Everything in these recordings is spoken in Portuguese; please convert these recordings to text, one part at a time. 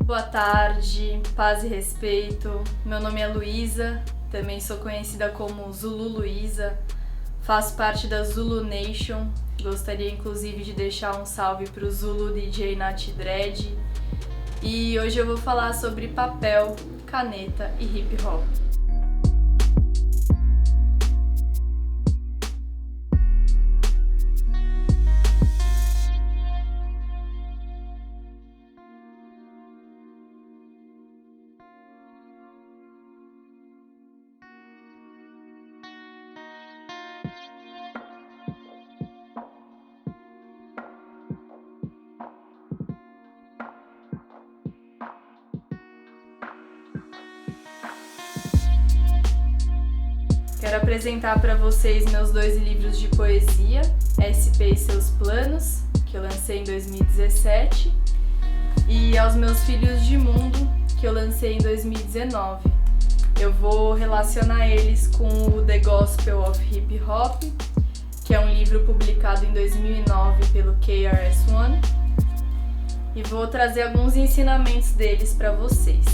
Boa tarde, paz e respeito. Meu nome é Luísa, também sou conhecida como Zulu Luísa, faço parte da Zulu Nation. Gostaria inclusive de deixar um salve para o Zulu DJ Nat Dread. E hoje eu vou falar sobre papel, caneta e hip hop. Quero apresentar para vocês meus 2 livros de poesia, SP e Seus Planos, que eu lancei em 2017, e Aos Meus Filhos de Mundo, que eu lancei em 2019. Eu vou relacionar eles com o The Gospel of Hip Hop, que é um livro publicado em 2009 pelo KRS-One, e vou trazer alguns ensinamentos deles para vocês.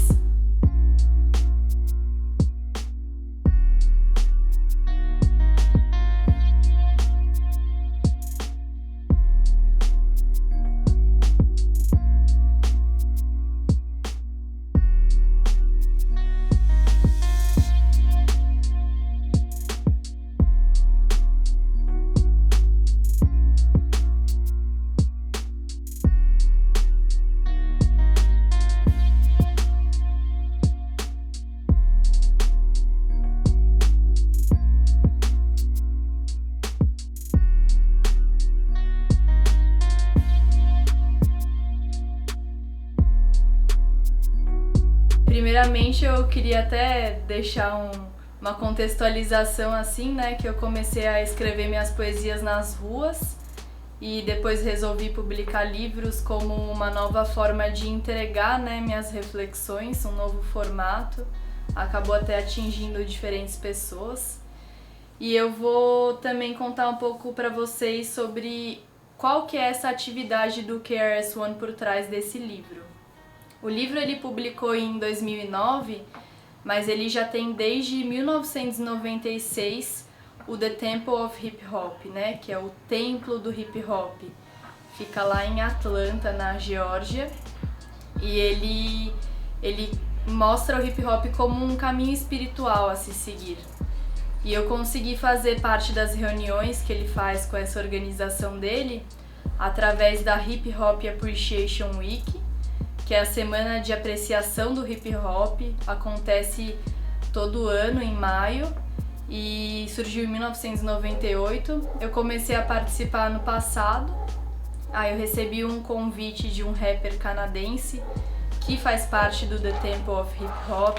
Primeiramente, eu queria até deixar uma contextualização assim, né, que eu comecei a escrever minhas poesias nas ruas e depois resolvi publicar livros como uma nova forma de entregar, né, minhas reflexões, um novo formato. Acabou até atingindo diferentes pessoas. E eu vou também contar um pouco para vocês sobre qual que é essa atividade do KRS-One por trás desse livro. O livro ele publicou em 2009, mas ele já tem desde 1996 o The Temple of Hip Hop, né, que é o templo do hip hop. Fica lá em Atlanta, na Geórgia, e ele mostra o hip hop como um caminho espiritual a se seguir. E eu consegui fazer parte das reuniões que ele faz com essa organização dele através da Hip Hop Appreciation Week, que é a semana de apreciação do hip hop, acontece todo ano em maio e surgiu em 1998. Eu comecei a participar ano passado, aí eu recebi um convite de um rapper canadense que faz parte do The Temple of Hip Hop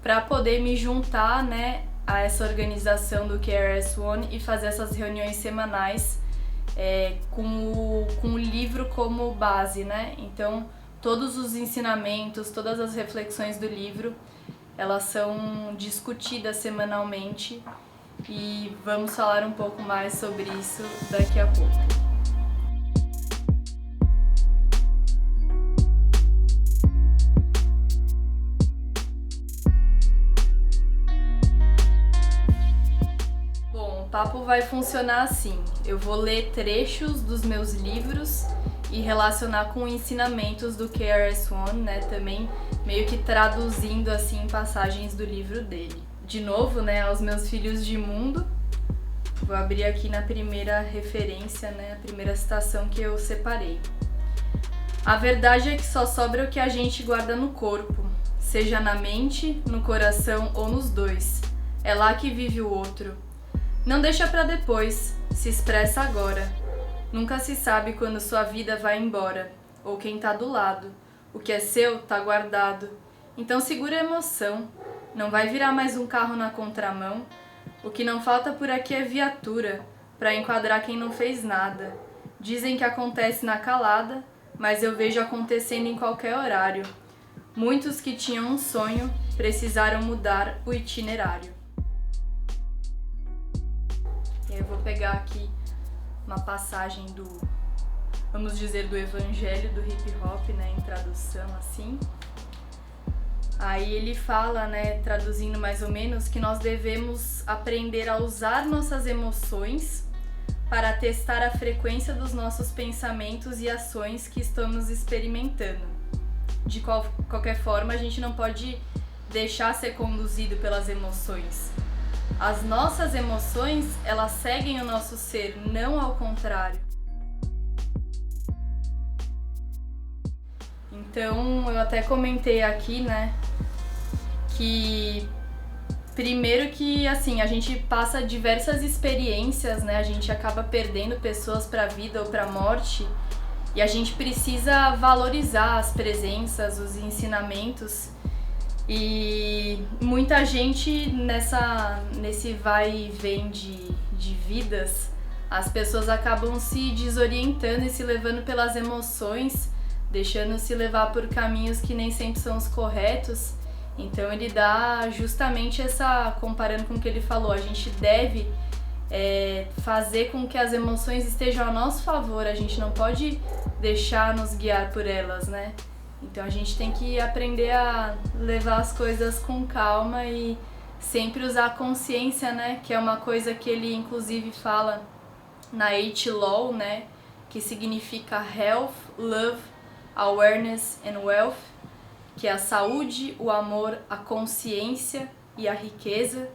para poder me juntar, né, a essa organização do KRS-One e fazer essas reuniões semanais com o livro como base, né? Então, todos os ensinamentos, todas as reflexões do livro, elas são discutidas semanalmente e vamos falar um pouco mais sobre isso daqui a pouco. Bom, o papo vai funcionar assim. Eu vou ler trechos dos meus livros e relacionar com ensinamentos do KRS-One, né, também meio que traduzindo assim passagens do livro dele. De novo, né, Aos Meus Filhos de Mundo. Vou abrir aqui na primeira referência, né, a primeira citação que eu separei. A verdade é que só sobra o que a gente guarda no corpo, seja na mente, no coração ou nos dois. É lá que vive o outro. Não deixa pra depois, se expressa agora. Nunca se sabe quando sua vida vai embora, ou quem tá do lado. O que é seu tá guardado. Então segura a emoção, não vai virar mais um carro na contramão. O que não falta por aqui é viatura, pra enquadrar quem não fez nada. Dizem que acontece na calada, mas eu vejo acontecendo em qualquer horário. Muitos que tinham um sonho precisaram mudar o itinerário. E eu vou pegar aqui uma passagem vamos dizer, do evangelho do hip hop, né, em tradução assim. Aí ele fala, né, traduzindo mais ou menos, que nós devemos aprender a usar nossas emoções para testar a frequência dos nossos pensamentos e ações que estamos experimentando. De qualquer forma, a gente não pode deixar ser conduzido pelas emoções. As nossas emoções, elas seguem o nosso ser, não ao contrário. Então, eu até comentei aqui, né, que primeiro que, assim, a gente passa diversas experiências, né, a gente acaba perdendo pessoas para a vida ou para a morte, e a gente precisa valorizar as presenças, os ensinamentos, e muita gente nesse vai e vem de vidas, as pessoas acabam se desorientando e se levando pelas emoções, deixando-se levar por caminhos que nem sempre são os corretos. Então ele dá justamente comparando com o que ele falou, a gente deve fazer com que as emoções estejam a nosso favor, a gente não pode deixar nos guiar por elas, né? Então a gente tem que aprender a levar as coisas com calma e sempre usar a consciência, né? Que é uma coisa que ele inclusive fala na H-Law, né? Que significa Health, Love, Awareness and Wealth, que é a saúde, o amor, a consciência e a riqueza.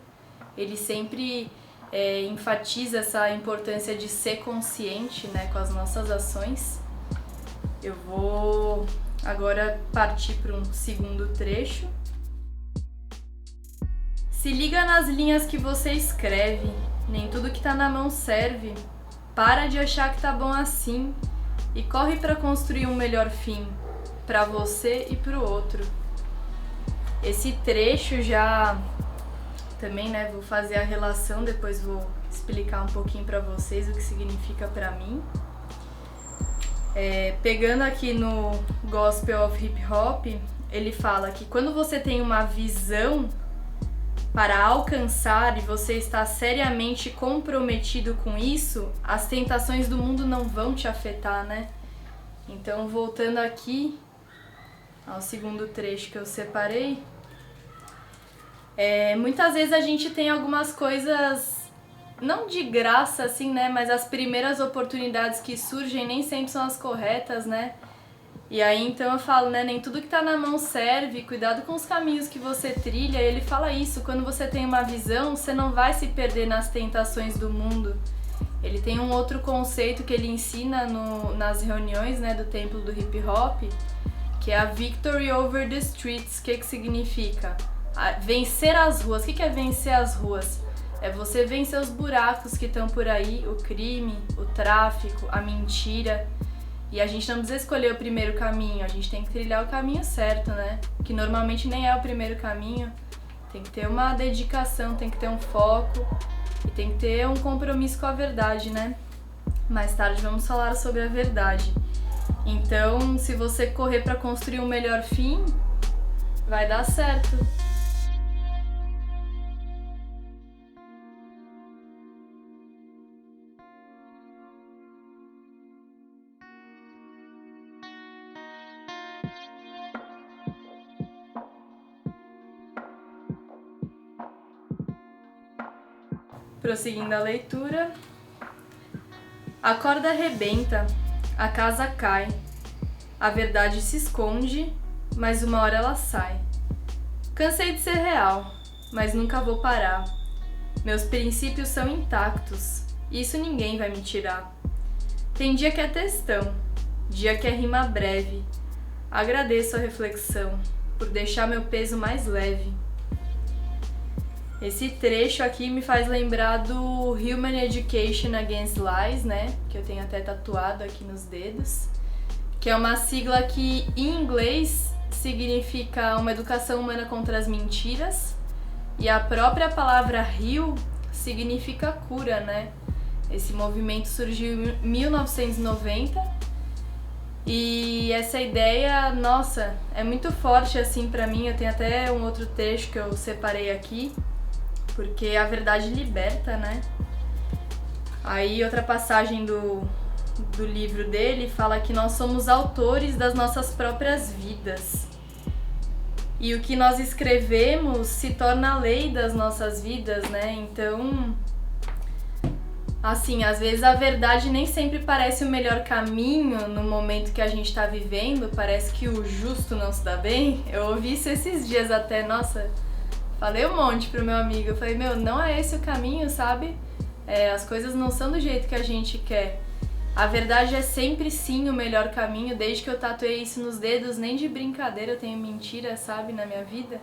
Ele sempre enfatiza essa importância de ser consciente, né, com as nossas ações. Eu vou agora partir para um segundo trecho. Se liga nas linhas que você escreve, nem tudo que tá na mão serve. Para de achar que tá bom assim e corre para construir um melhor fim, para você e para o outro. Esse trecho já também, né, vou fazer a relação, depois vou explicar um pouquinho para vocês o que significa para mim. Pegando aqui no Gospel of Hip Hop, ele fala que quando você tem uma visão para alcançar e você está seriamente comprometido com isso, as tentações do mundo não vão te afetar, né? Então, voltando aqui ao segundo trecho que eu separei, muitas vezes a gente tem algumas coisas, não de graça assim, né, mas as primeiras oportunidades que surgem nem sempre são as corretas, né? E aí então eu falo, né, nem tudo que tá na mão serve, cuidado com os caminhos que você trilha. E ele fala isso, quando você tem uma visão, você não vai se perder nas tentações do mundo. Ele tem um outro conceito que ele ensina nas reuniões, né, do templo do hip hop, que é a victory over the streets. O que significa? Vencer as ruas. O que é vencer as ruas? É você vencer os buracos que estão por aí, o crime, o tráfico, a mentira. E a gente não precisa escolher o primeiro caminho, a gente tem que trilhar o caminho certo, né? Que normalmente nem é o primeiro caminho. Tem que ter uma dedicação, tem que ter um foco e tem que ter um compromisso com a verdade, né? Mais tarde vamos falar sobre a verdade. Então, se você correr para construir um melhor fim, vai dar certo. Prosseguindo a leitura. A corda arrebenta, a casa cai, a verdade se esconde, mas uma hora ela sai. Cansei de ser real, mas nunca vou parar. Meus princípios são intactos, isso ninguém vai me tirar. Tem dia que é textão, dia que é rima breve. Agradeço a reflexão, por deixar meu peso mais leve. Esse trecho aqui me faz lembrar do Human Education Against Lies, né? Que eu tenho até tatuado aqui nos dedos. Que é uma sigla que, em inglês, significa uma educação humana contra as mentiras. E a própria palavra heal significa cura, né? Esse movimento surgiu em 1990. E essa ideia, nossa, é muito forte assim pra mim. Eu tenho até um outro trecho que eu separei aqui. Porque a verdade liberta, né? Aí outra passagem do do livro dele fala que nós somos autores das nossas próprias vidas. E o que nós escrevemos se torna a lei das nossas vidas, né? Então, assim, às vezes a verdade nem sempre parece o melhor caminho no momento que a gente tá vivendo, parece que o justo não se dá bem. Eu ouvi isso esses dias até, nossa, falei um monte pro meu amigo, eu falei, não é esse o caminho, sabe? As coisas não são do jeito que a gente quer. A verdade é sempre sim o melhor caminho, desde que eu tatuei isso nos dedos, nem de brincadeira eu tenho mentira, sabe, na minha vida.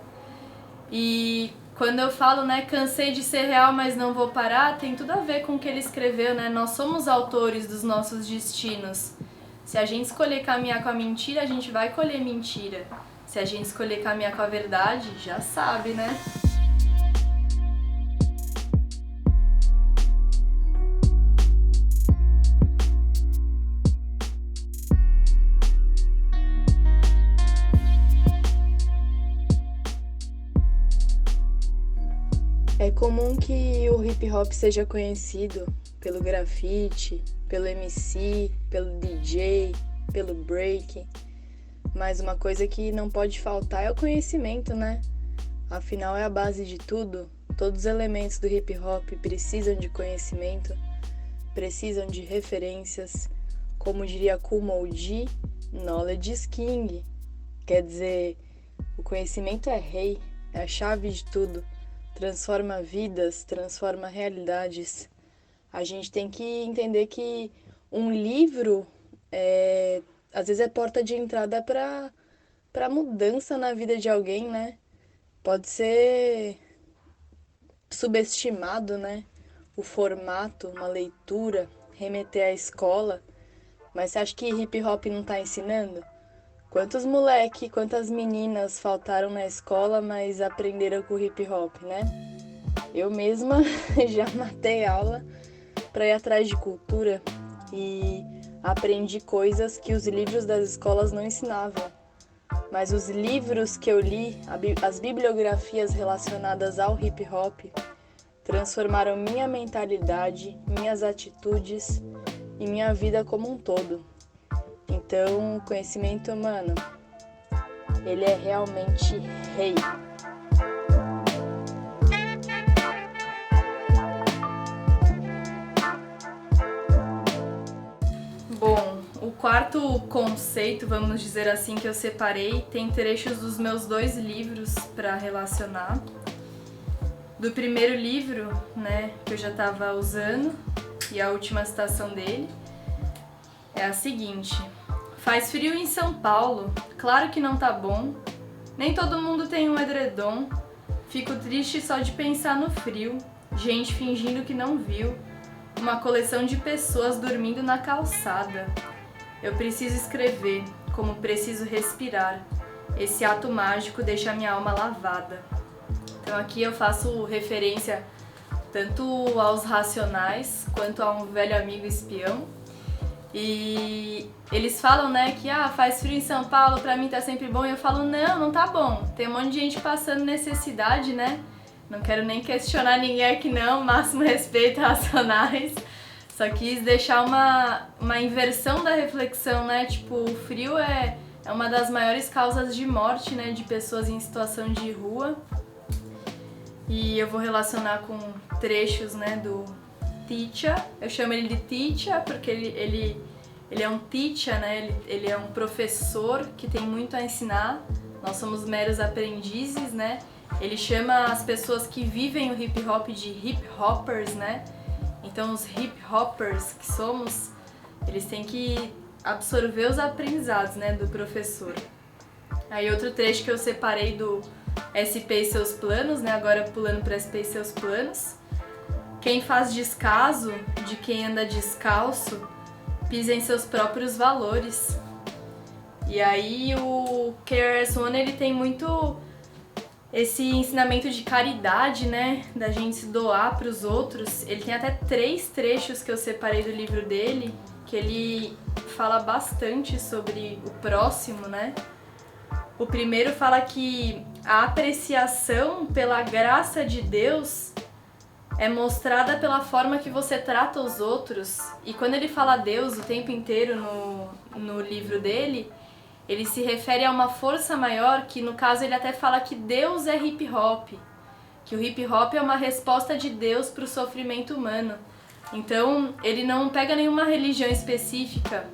E quando eu falo, né, cansei de ser real, mas não vou parar, tem tudo a ver com o que ele escreveu, né? Nós somos autores dos nossos destinos. Se a gente escolher caminhar com a mentira, a gente vai colher mentira. Se a gente escolher caminhar com a verdade, já sabe, né? É comum que o hip hop seja conhecido pelo grafite, pelo MC, pelo DJ, pelo break, mas uma coisa que não pode faltar é o conhecimento, né? Afinal, é a base de tudo. Todos os elementos do hip hop precisam de conhecimento, precisam de referências. Como diria Kool Moe Dee, knowledge is king. Quer dizer, o conhecimento é rei, é a chave de tudo. Transforma vidas, transforma realidades. A gente tem que entender que um livro, às vezes é porta de entrada para mudança na vida de alguém, né? Pode ser subestimado, né? O formato, uma leitura, remeter à escola. Mas você acha que hip hop não tá ensinando? Quantos moleque, quantas meninas faltaram na escola, mas aprenderam com hip hop, né? Eu mesma já matei aula para ir atrás de cultura e aprendi coisas que os livros das escolas não ensinavam. Mas os livros que eu li, as bibliografias relacionadas ao hip hop, transformaram minha mentalidade, minhas atitudes e minha vida como um todo. Então, o conhecimento, mano, ele é realmente rei. Bom, o quarto conceito, vamos dizer assim, que eu separei, tem trechos dos meus 2 livros para relacionar. Do primeiro livro, né, que eu já estava usando, e a última citação dele, é a seguinte: faz frio em São Paulo, claro que não tá bom, nem todo mundo tem um edredom, fico triste só de pensar no frio, gente fingindo que não viu, uma coleção de pessoas dormindo na calçada. Eu preciso escrever, como preciso respirar, esse ato mágico deixa minha alma lavada. Então aqui eu faço referência tanto aos Racionais quanto a um velho amigo espião. E eles falam, né, que faz frio em São Paulo, pra mim tá sempre bom. E eu falo, não tá bom. Tem um monte de gente passando necessidade, né? Não quero nem questionar ninguém aqui não, máximo respeito a Racionais. Só quis deixar uma inversão da reflexão, né? Tipo, o frio é uma das maiores causas de morte, né, de pessoas em situação de rua. E eu vou relacionar com trechos, né, do Teacher. Eu chamo ele de Teacher porque ele é um teacher, né? Ele é um professor que tem muito a ensinar. Nós somos meros aprendizes, né? Ele chama as pessoas que vivem o hip hop de hip hoppers, né? Então os hip hoppers que somos, eles têm que absorver os aprendizados, né, do professor. Aí outro trecho que eu separei do SP e seus planos, né? Agora pulando para SP e seus planos. Quem faz descaso de quem anda descalço, pisa em seus próprios valores. E aí o KRS-One, ele tem muito esse ensinamento de caridade, né? Da gente se doar para os outros. Ele tem até 3 trechos que eu separei do livro dele, que ele fala bastante sobre o próximo, né? O primeiro fala que a apreciação pela graça de Deus é mostrada pela forma que você trata os outros. E quando ele fala Deus o tempo inteiro no livro dele, ele se refere a uma força maior, que no caso ele até fala que Deus é hip hop, que o hip hop é uma resposta de Deus para o sofrimento humano. Então ele não pega nenhuma religião específica,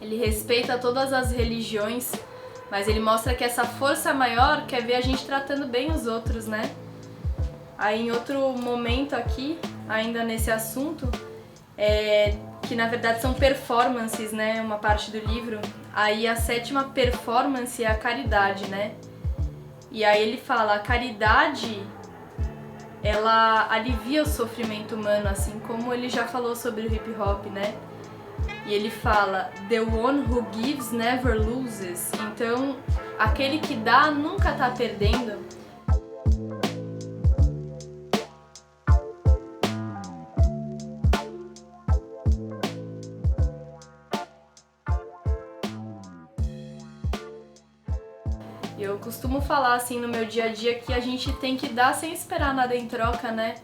ele respeita todas as religiões, mas ele mostra que essa força maior quer ver a gente tratando bem os outros, né? Aí em outro momento aqui, ainda nesse assunto, que na verdade são performances, né? Uma parte do livro. Aí a 7ª performance é a caridade, né? E aí ele fala, a caridade, ela alivia o sofrimento humano, assim como ele já falou sobre o hip hop, né? E ele fala, the one who gives never loses. Então, aquele que dá nunca tá perdendo. Eu costumo falar assim no meu dia a dia que a gente tem que dar sem esperar nada em troca, né?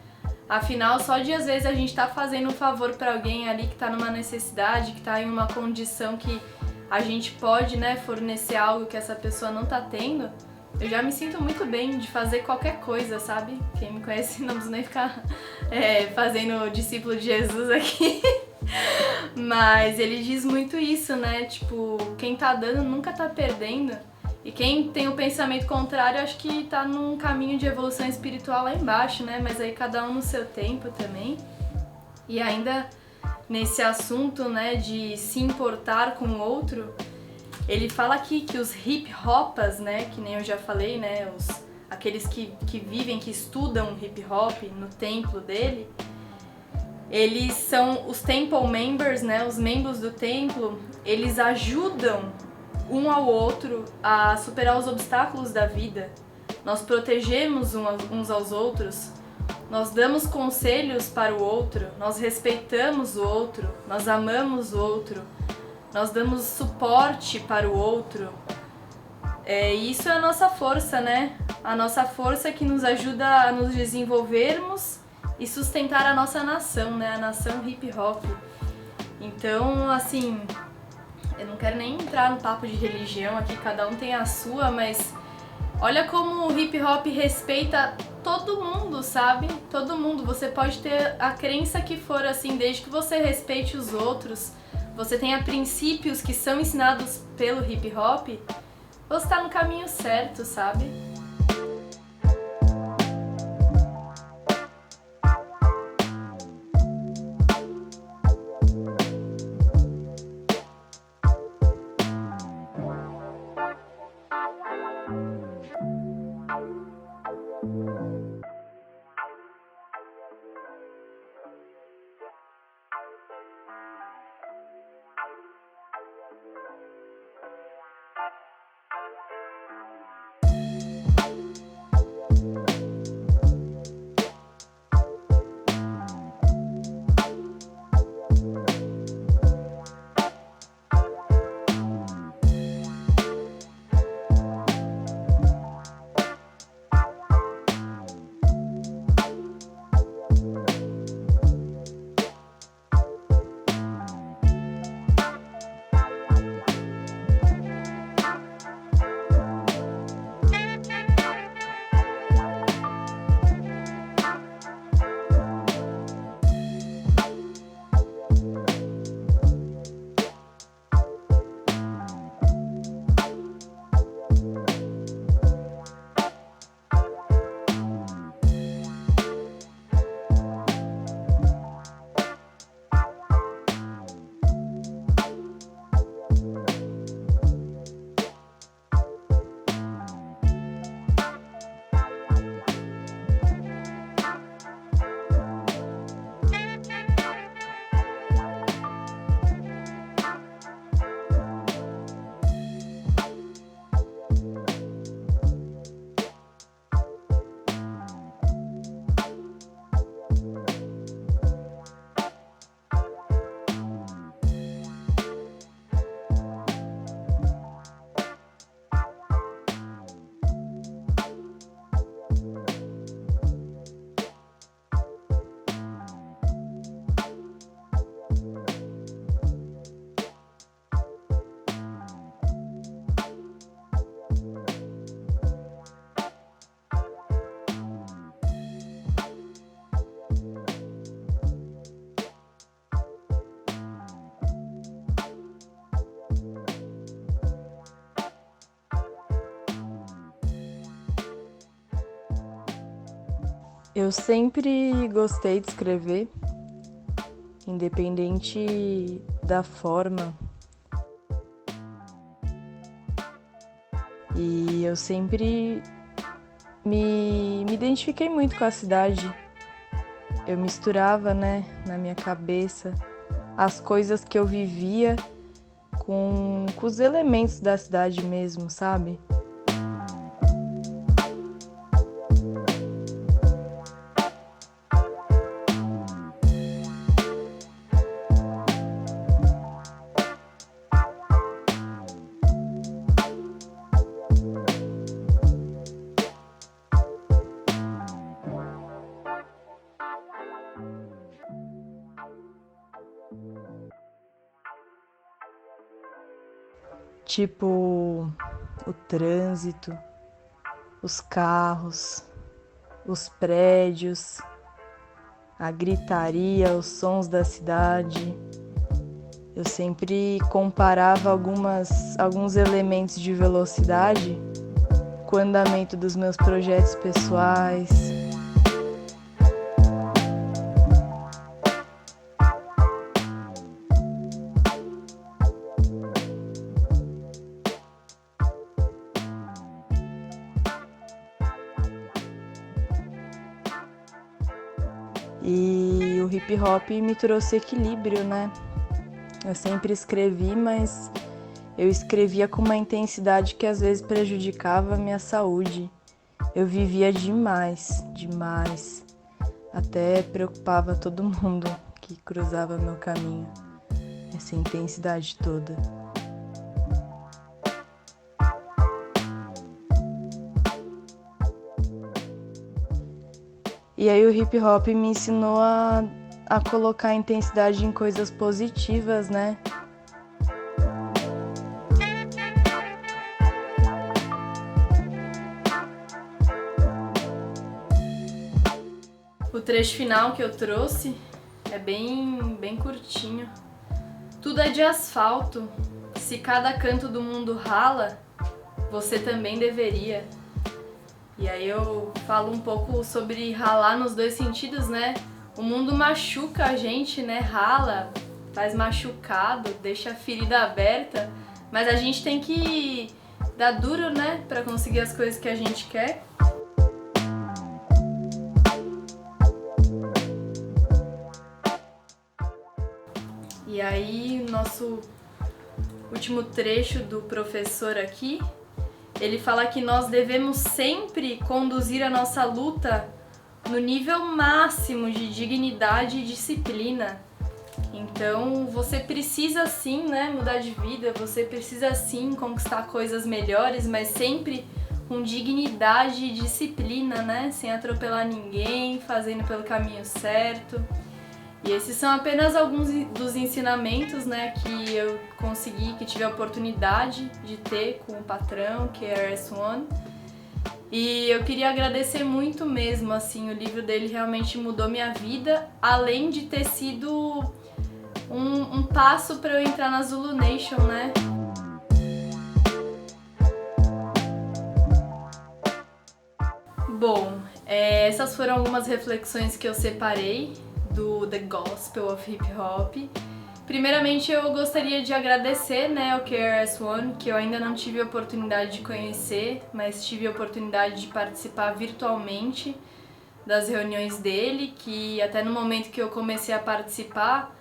Afinal, só de às vezes a gente tá fazendo um favor pra alguém ali que tá numa necessidade, que tá em uma condição que a gente pode, né, fornecer algo que essa pessoa não tá tendo, eu já me sinto muito bem de fazer qualquer coisa, sabe? Quem me conhece não precisa nem ficar fazendo discípulo de Jesus aqui. Mas ele diz muito isso, né? Tipo, quem tá dando nunca tá perdendo. E quem tem o pensamento contrário, acho que tá num caminho de evolução espiritual lá embaixo, né? Mas aí cada um no seu tempo também. E ainda nesse assunto, né, de se importar com o outro, ele fala aqui que os hip hopas, né, que nem eu já falei, né, aqueles que vivem, que estudam hip hop no templo dele, eles são os temple members, né, os membros do templo, eles ajudam um ao outro a superar os obstáculos da vida. Nós protegemos uns aos outros, nós damos conselhos para o outro, nós respeitamos o outro, nós amamos o outro, nós damos suporte para o outro. Isso é a nossa força, né? A nossa força que nos ajuda a nos desenvolvermos e sustentar a nossa nação, né? A nação hip hop. Então, assim, eu não quero nem entrar no papo de religião aqui, cada um tem a sua, mas olha como o hip hop respeita todo mundo, sabe? Todo mundo. Você pode ter a crença que for, assim, desde que você respeite os outros, você tenha princípios que são ensinados pelo hip hop, você tá no caminho certo, sabe? Eu sempre gostei de escrever, independente da forma. E eu sempre me identifiquei muito com a cidade. Eu misturava, né, na minha cabeça as coisas que eu vivia com os elementos da cidade mesmo, sabe? Tipo o trânsito, os carros, os prédios, a gritaria, os sons da cidade. Eu sempre comparava alguns elementos de velocidade com o andamento dos meus projetos pessoais. E o hip hop me trouxe equilíbrio, né? Eu sempre escrevi, mas eu escrevia com uma intensidade que às vezes prejudicava a minha saúde. Eu vivia demais. Até preocupava todo mundo que cruzava meu caminho. Essa intensidade toda. E aí o hip hop me ensinou a colocar intensidade em coisas positivas, né? O trecho final que eu trouxe é bem curtinho. Tudo é de asfalto. Se cada canto do mundo rala, você também deveria. E aí eu falo um pouco sobre ralar nos dois sentidos, né? O mundo machuca a gente, né? Rala, faz machucado, deixa a ferida aberta, mas a gente tem que dar duro, né? Pra conseguir as coisas que a gente quer. E aí, nosso último trecho do professor aqui, ele fala que nós devemos sempre conduzir a nossa luta no nível máximo de dignidade e disciplina. Então, você precisa sim, né, mudar de vida, você precisa sim conquistar coisas melhores, mas sempre com dignidade e disciplina, né, sem atropelar ninguém, fazendo pelo caminho certo. E esses são apenas alguns dos ensinamentos, né, que eu consegui, que tive a oportunidade de ter com o patrão, que é RS1. E eu queria agradecer muito mesmo, assim, o livro dele realmente mudou minha vida, além de ter sido um passo para eu entrar na Zulu Nation, né? Bom, essas foram algumas reflexões que eu separei do The Gospel of Hip Hop. Primeiramente, eu gostaria de agradecer, né, ao KRS-One, que eu ainda não tive a oportunidade de conhecer, mas tive a oportunidade de participar virtualmente das reuniões dele, que até no momento que eu comecei a participar,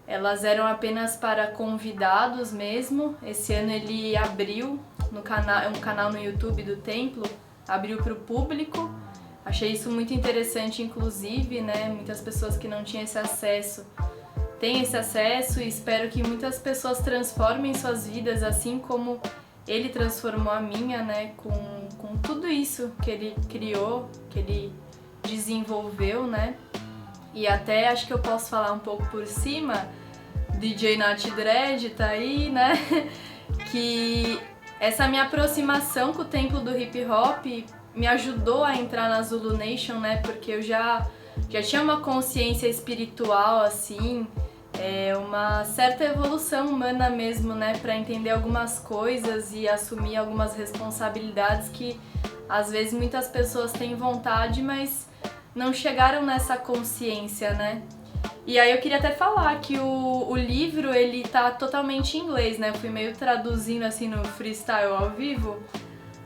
elas eram apenas para convidados mesmo. Esse ano ele abriu no canal, um canal no YouTube do Templo, abriu para o público. Achei isso muito interessante, inclusive, né? Muitas pessoas que não tinham esse acesso têm esse acesso e espero que muitas pessoas transformem suas vidas assim como ele transformou a minha, né? Com tudo isso que ele criou, que ele desenvolveu, né? E até acho que eu posso falar um pouco por cima, DJ Nath Dread tá aí, né? Que essa minha aproximação com o templo do hip hop me ajudou a entrar na Zulu Nation, né? Porque eu já tinha uma consciência espiritual, assim, uma certa evolução humana mesmo, né? Pra entender algumas coisas e assumir algumas responsabilidades que às vezes muitas pessoas têm vontade, mas não chegaram nessa consciência, né? E aí eu queria até falar que o livro, ele tá totalmente em inglês, né? Eu fui meio traduzindo assim no freestyle ao vivo,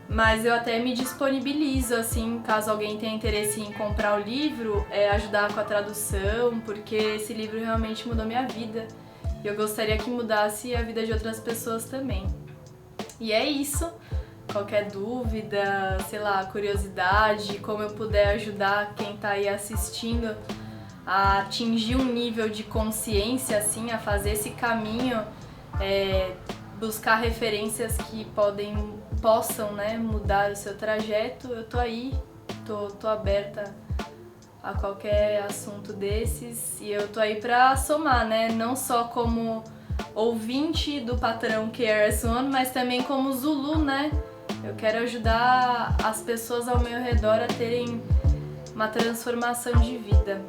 mas eu até me disponibilizo, assim, caso alguém tenha interesse em comprar o livro, ajudar com a tradução, porque esse livro realmente mudou minha vida. E eu gostaria que mudasse a vida de outras pessoas também. E é isso. Qualquer dúvida, sei lá, curiosidade, como eu puder ajudar quem tá aí assistindo a atingir um nível de consciência, assim, a fazer esse caminho, buscar referências que possam, né, mudar o seu trajeto, eu tô aí, tô aberta a qualquer assunto desses e eu tô aí pra somar, né, não só como ouvinte do Patrão KRS-One, mas também como Zulu, né, eu quero ajudar as pessoas ao meu redor a terem uma transformação de vida.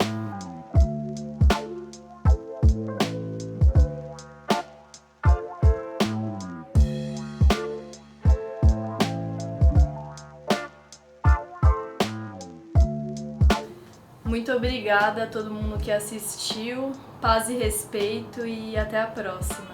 Muito obrigada a todo mundo que assistiu, paz e respeito e até a próxima.